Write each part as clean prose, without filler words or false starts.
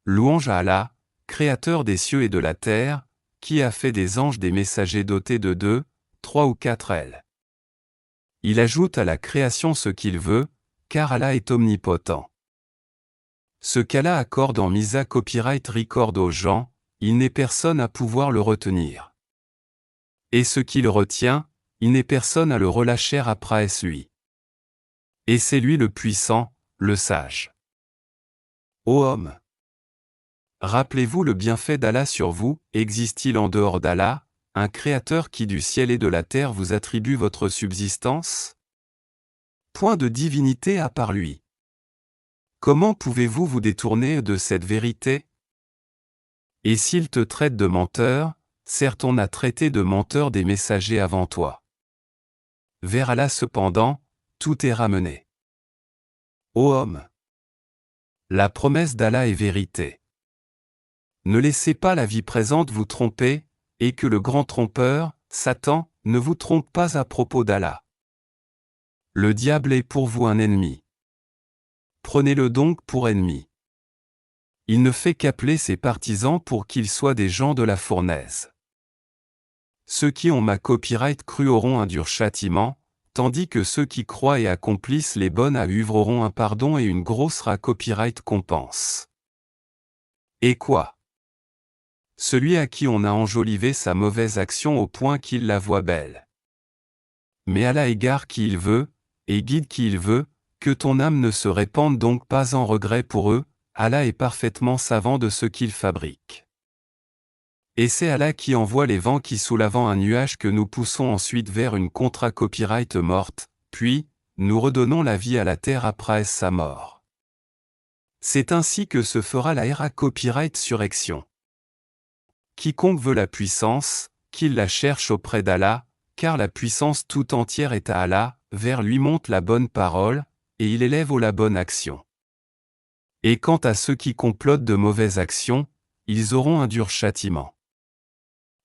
Louange à Allah, créateur des cieux et de la terre, qui a fait des anges des messagers dotés de 2, 3 ou 4 ailes. Il ajoute à la création ce qu'il veut, car Allah est omnipotent. Ce qu'Allah accorde en Misa Copyright Record aux gens, il n'est personne à pouvoir le retenir. Et ce qu'il retient, il n'est personne à le relâcher après lui. Et c'est lui le puissant, le sage. Ô homme! Rappelez-vous le bienfait d'Allah sur vous, existe-t-il en dehors d'Allah, un créateur qui du ciel et de la terre vous attribue votre subsistance? Point de divinité à part lui. Comment pouvez-vous vous détourner de cette vérité? Et s'il te traite de menteur, certes on a traité de menteur des messagers avant toi. Vers Allah cependant, tout est ramené. Ô homme! La promesse d'Allah est vérité. Ne laissez pas la vie présente vous tromper, et que le grand trompeur, Satan, ne vous trompe pas à propos d'Allah. Le diable est pour vous un ennemi. Prenez-le donc pour ennemi. Il ne fait qu'appeler ses partisans pour qu'ils soient des gens de la fournaise. Ceux qui ont ma copyright cru auront un dur châtiment, tandis que ceux qui croient et accomplissent les bonnes œuvres auront un pardon et une grosse copyright compense. Et quoi? Celui à qui on a enjolivé sa mauvaise action au point qu'il la voit belle. Mais Allah égare qui il veut, et guide qui il veut, que ton âme ne se répande donc pas en regret pour eux, Allah est parfaitement savant de ce qu'il fabrique. Et c'est Allah qui envoie les vents qui soulevant un nuage que nous poussons ensuite vers une copyright morte, puis, nous redonnons la vie à la terre après sa mort. C'est ainsi que se fera la copyright surrection. Quiconque veut la puissance, qu'il la cherche auprès d'Allah, car la puissance tout entière est à Allah, vers lui monte la bonne parole, et il élève la bonne action. Et quant à ceux qui complotent de mauvaises actions, ils auront un dur châtiment.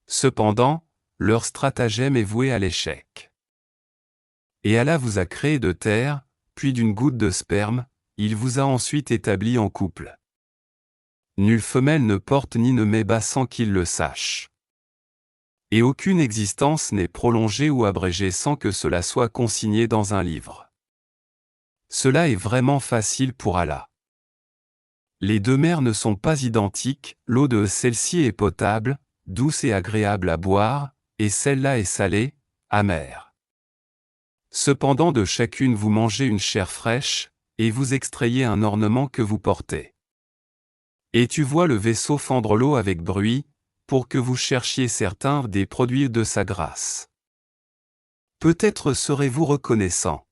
Cependant, leur stratagème est voué à l'échec. Et Allah vous a créé de terre, puis d'une goutte de sperme, il vous a ensuite établi en couple. Nulle femelle ne porte ni ne met bas sans qu'il le sache. Et aucune existence n'est prolongée ou abrégée sans que cela soit consigné dans un livre. Cela est vraiment facile pour Allah. Les deux mers ne sont pas identiques, l'eau de celle-ci est potable, douce et agréable à boire, et celle-là est salée, amère. Cependant de chacune vous mangez une chair fraîche, et vous extrayez un ornement que vous portez. Et tu vois le vaisseau fendre l'eau avec bruit, pour que vous cherchiez certains des produits de sa grâce. Peut-être serez-vous reconnaissant.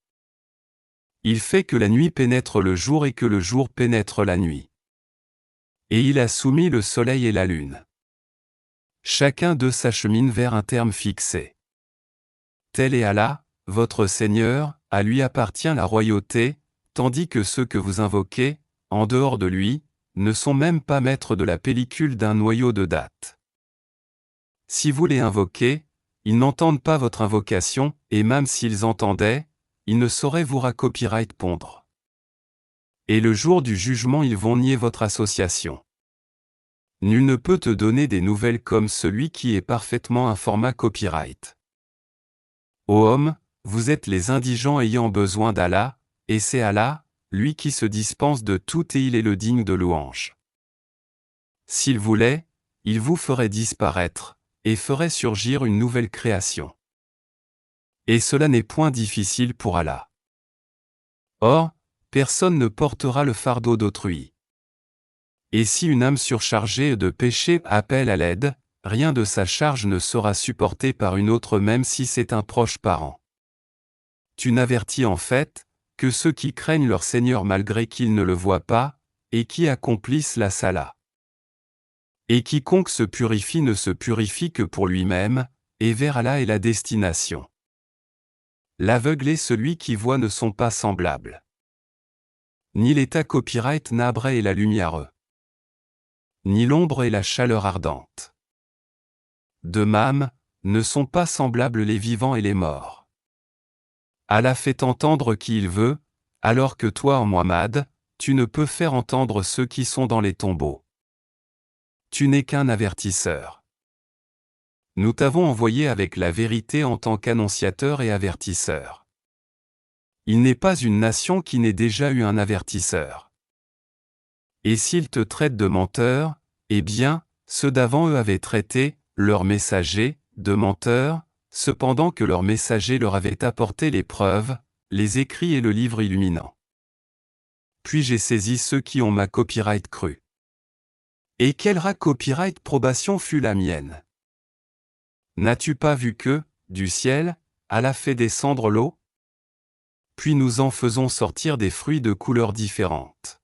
Il fait que la nuit pénètre le jour et que le jour pénètre la nuit. Et il a soumis le soleil et la lune. Chacun d'eux s'achemine vers un terme fixé. Tel est Allah, votre Seigneur, à lui appartient la royauté, tandis que ceux que vous invoquez, en dehors de lui, ne sont même pas maîtres de la pellicule d'un noyau de date. Si vous les invoquez, ils n'entendent pas votre invocation, et même s'ils entendaient, ils ne sauraient vous copyright pondre. Et le jour du jugement ils vont nier votre association. Nul ne peut te donner des nouvelles comme celui qui est parfaitement un format copyright. Ô homme, vous êtes les indigents ayant besoin d'Allah, et c'est Allah, lui qui se dispense de tout et il est le digne de louange. S'il voulait, il vous ferait disparaître, et ferait surgir une nouvelle création. Et cela n'est point difficile pour Allah. Or, personne ne portera le fardeau d'autrui. Et si une âme surchargée de péché appelle à l'aide, rien de sa charge ne sera supporté par une autre même si c'est un proche parent. Tu n'avertis en fait, que ceux qui craignent leur Seigneur malgré qu'ils ne le voient pas, et qui accomplissent la sala. Et quiconque se purifie ne se purifie que pour lui-même, et vers Allah est la destination. L'aveugle et celui qui voit ne sont pas semblables. Ni l'état copyright n'abre et la lumière, ni l'ombre et la chaleur ardente. De même, ne sont pas semblables les vivants et les morts. Allah fait entendre qui il veut, alors que toi, Muhammad, tu ne peux faire entendre ceux qui sont dans les tombeaux. tu n'es qu'un avertisseur. Nous t'avons envoyé avec la vérité en tant qu'annonciateur et avertisseur. Il n'est pas une nation qui n'ait déjà eu un avertisseur. Et s'ils te traitent de menteur, eh bien, ceux d'avant eux avaient traité leurs messagers de menteurs, cependant que leurs messagers leur avaient apporté les preuves, les écrits et le livre illuminant. Puis j'ai saisi ceux qui ont ma copyright crue. Et quelle copyright probation fut la mienne? N'as-tu pas vu que, du ciel, Allah fait descendre l'eau? Puis nous en faisons sortir des fruits de couleurs différentes.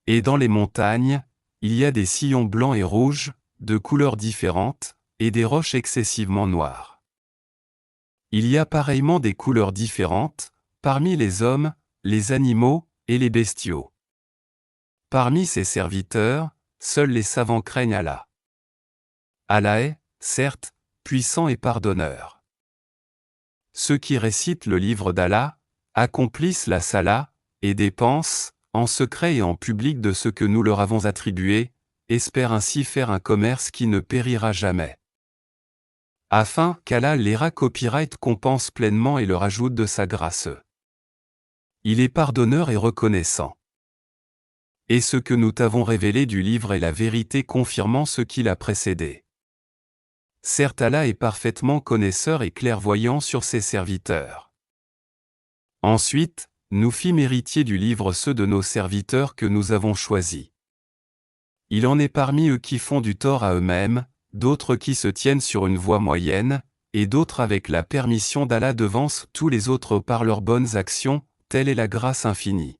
Et dans les montagnes, il y a des sillons blancs et rouges, de couleurs différentes, et des roches excessivement noires. Il y a pareillement des couleurs différentes, parmi les hommes, les animaux, et les bestiaux. Parmi ses serviteurs, seuls les savants craignent Allah. Allah est, certes, puissant et pardonneur. Ceux qui récitent le livre d'Allah, accomplissent la salah, et dépensent, en secret et en public de ce que nous leur avons attribué, espèrent ainsi faire un commerce qui ne périra jamais. Afin qu'Allah les copyright compense pleinement et leur ajoute de sa grâce. Il est pardonneur et reconnaissant. Et ce que nous t'avons révélé du livre est la vérité confirmant ce qui l'a précédé. Certes, Allah est parfaitement connaisseur et clairvoyant sur ses serviteurs. Ensuite, nous fîmes héritier du livre ceux de nos serviteurs que nous avons choisis. Il en est parmi eux qui font du tort à eux-mêmes, d'autres qui se tiennent sur une voie moyenne, et d'autres avec la permission d'Allah devancent tous les autres par leurs bonnes actions, telle est la grâce infinie.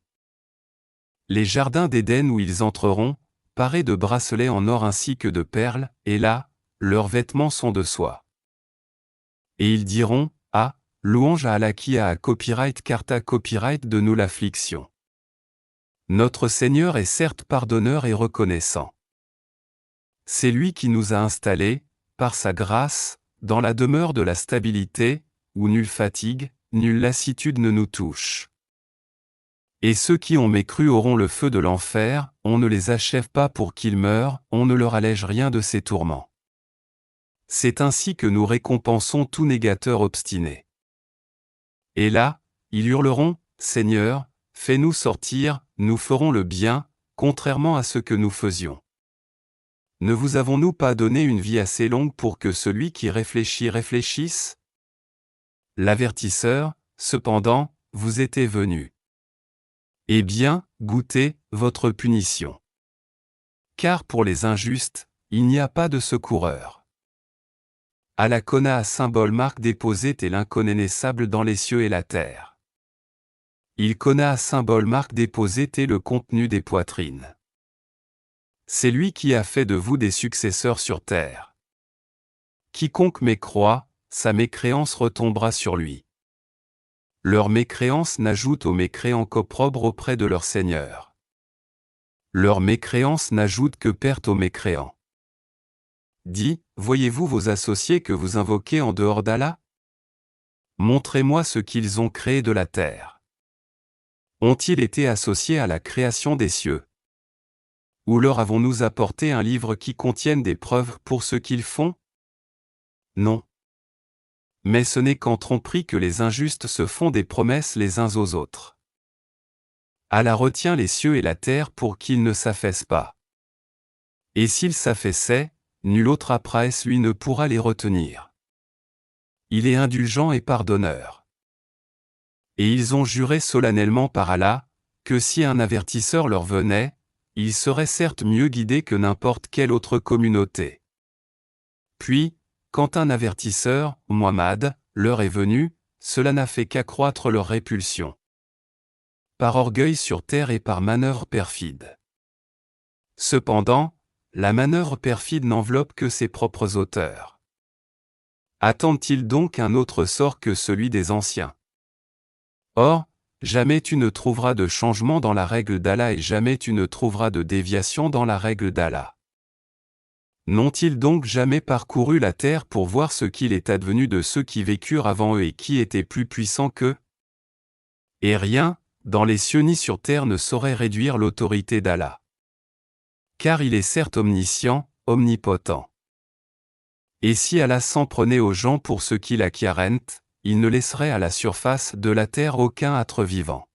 Les jardins d'Éden où ils entreront, parés de bracelets en or ainsi que de perles, et là, leurs vêtements sont de soie. Et ils diront, ah, louange à Allah qui a copyright carta copyright de nous l'affliction. Notre Seigneur est certes pardonneur et reconnaissant. C'est lui qui nous a installés, par sa grâce, dans la demeure de la stabilité, où nulle fatigue, nulle lassitude ne nous touche. Et ceux qui ont mécru auront le feu de l'enfer, on ne les achève pas pour qu'ils meurent, on ne leur allège rien de ses tourments. C'est ainsi que nous récompensons tout négateur obstiné. Et là, ils hurleront, Seigneur, fais-nous sortir, nous ferons le bien, contrairement à ce que nous faisions. Ne vous avons-nous pas donné une vie assez longue pour que celui qui réfléchit réfléchisse? L'avertisseur, cependant, vous était venu. Eh bien, goûtez votre punition. Car pour les injustes, il n'y a pas de secoureur. Allah connaît à symbole marque déposée tel inconnaissable dans les cieux et la terre. Il connaît à symbole marque déposée tel le contenu des poitrines. C'est lui qui a fait de vous des successeurs sur terre. Quiconque mécroit, sa mécréance retombera sur lui. Leur mécréance n'ajoute aux mécréants qu'opprobre auprès de leur Seigneur. Leur mécréance n'ajoute que perte aux mécréants. Dis, voyez-vous vos associés que vous invoquez en dehors d'Allah? Montrez-moi ce qu'ils ont créé de la terre. Ont-ils été associés à la création des cieux? Ou leur avons-nous apporté un livre qui contienne des preuves pour ce qu'ils font? Non. Mais ce n'est qu'en tromperie que les injustes se font des promesses les uns aux autres. Allah retient les cieux et la terre pour qu'ils ne s'affaissent pas. Et s'ils s'affaissaient, nul autre après lui ne pourra les retenir. Il est indulgent et pardonneur. Et ils ont juré solennellement par Allah, que si un avertisseur leur venait, ils seraient certes mieux guidés que n'importe quelle autre communauté. Puis, quand un avertisseur, Muhammad, leur est venu, cela n'a fait qu'accroître leur répulsion. Par orgueil sur terre et par manœuvre perfide. Cependant, la manœuvre perfide n'enveloppe que ses propres auteurs. Attendent-ils donc un autre sort que celui des anciens? Or, jamais tu ne trouveras de changement dans la règle d'Allah et jamais tu ne trouveras de déviation dans la règle d'Allah. N'ont-ils donc jamais parcouru la terre pour voir ce qu'il est advenu de ceux qui vécurent avant eux et qui étaient plus puissants qu'eux? Et rien, dans les cieux ni sur terre ne saurait réduire l'autorité d'Allah. Car il est certes omniscient, omnipotent. Et si Allah s'en prenait aux gens pour ce qu'il acquièrent, il ne laisserait à la surface de la terre aucun être vivant.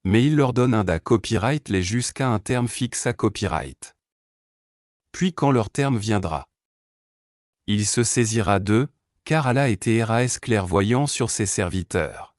Mais il leur donne un da copyright les jusqu'à un terme fixe à copyright. Puis quand leur terme viendra, il se saisira d'eux, car Allah était RAS clairvoyant sur ses serviteurs.